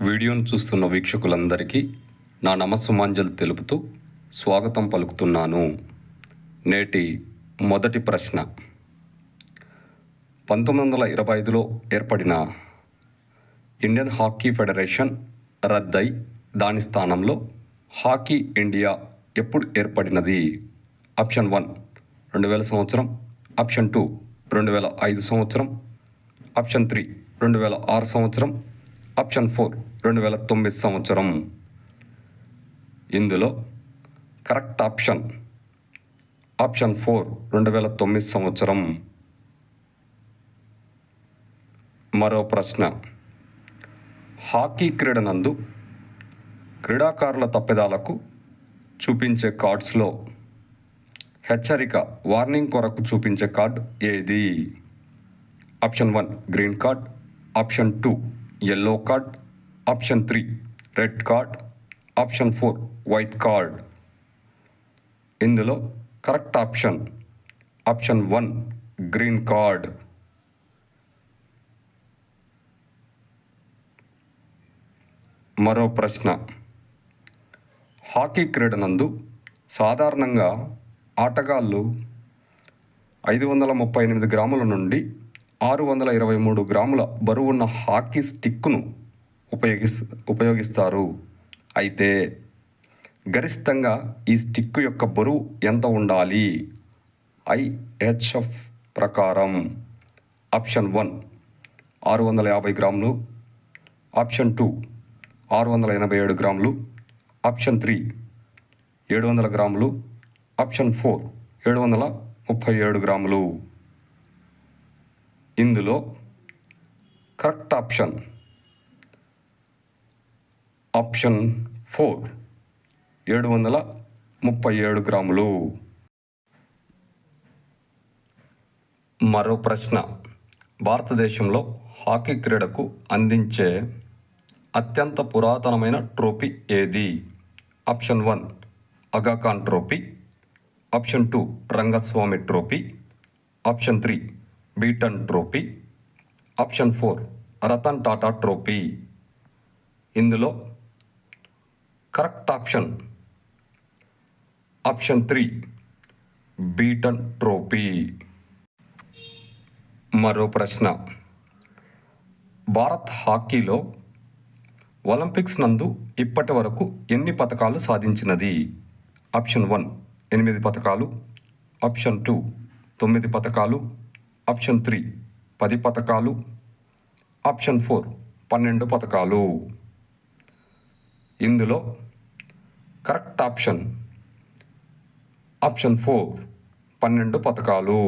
వీడియోను చూస్తున్న వీక్షకులందరికీ నా నమస్సుమాంజలు తెలుపుతూ స్వాగతం పలుకుతున్నాను. నేటి మొదటి ప్రశ్న, 1925లో ఏర్పడిన ఇండియన్ హాకీ ఫెడరేషన్ రద్దై దాని స్థానంలో హాకీ ఇండియా ఎప్పుడు ఏర్పడినది? ఆప్షన్ 1 2000 సంవత్సరం, ఆప్షన్ 2 2005 సంవత్సరం, ఆప్షన్ 3 2006 సంవత్సరం, ఆప్షన్ 4 2009 సంవత్సరం. ఇందులో కరెక్ట్ ఆప్షన్ 4 2009 సంవత్సరం. మరో ప్రశ్న, హాకీ క్రీడ నందు క్రీడాకారుల తప్పిదాలకు చూపించే కార్డ్స్లో హెచ్చరిక వార్నింగ్ కొరకు చూపించే కార్డ్ ఏది? Option 1 green card, option 2 yellow card, option 3 red card, option 4 white card. ఇందులో కరెక్ట్ ఆప్షన్ 1 గ్రీన్ కార్డ్. మరో ప్రశ్న, హాకీ క్రీడ నందు సాధారణంగా ఆటగాళ్ళు 538 గ్రాముల నుండి 623 గ్రాముల బరువున్న హాకీ స్టిక్ను ఉపయోగిస్తారు. అయితే గరిష్టంగా ఈ స్టిక్ యొక్క బరువు ఎంత ఉండాలి IHF ప్రకారం? ఆప్షన్ 1 650 గ్రాములు, ఆప్షన్ 2 687 గ్రాములు, ఆప్షన్ 3 700 గ్రాములు, ఆప్షన్ 4 737 గ్రాములు. ఇందులో కరెక్ట్ ఆప్షన్ 4 737 గ్రాములు. మరో ప్రశ్న, భారతదేశంలో హాకీ క్రీడకు అందించే అత్యంత పురాతనమైన ట్రోఫీ ఏది? Option 1 Aga Khan trophy, option 2 Rangaswami trophy, option 3 Beighton trophy, option 4 Ratan Tata trophy. ఇందులో కరెక్ట్ ఆప్షన్ 3 బీటన్ ట్రోఫీ. మరో ప్రశ్న, భారత్ హాకీలో ఒలింపిక్స్ నందు ఇప్పటి వరకు ఎన్ని పతకాలు సాధించినది? ఆప్షన్ 1 8 పతకాలు, ఆప్షన్ 2 9 పతకాలు, ఆప్షన్ 3 10 పతకాలు, ఆప్షన్ 4 12 పతకాలు. ఇందులో కరెక్ట్ ఆప్షన్ 4 12 పతకాలు.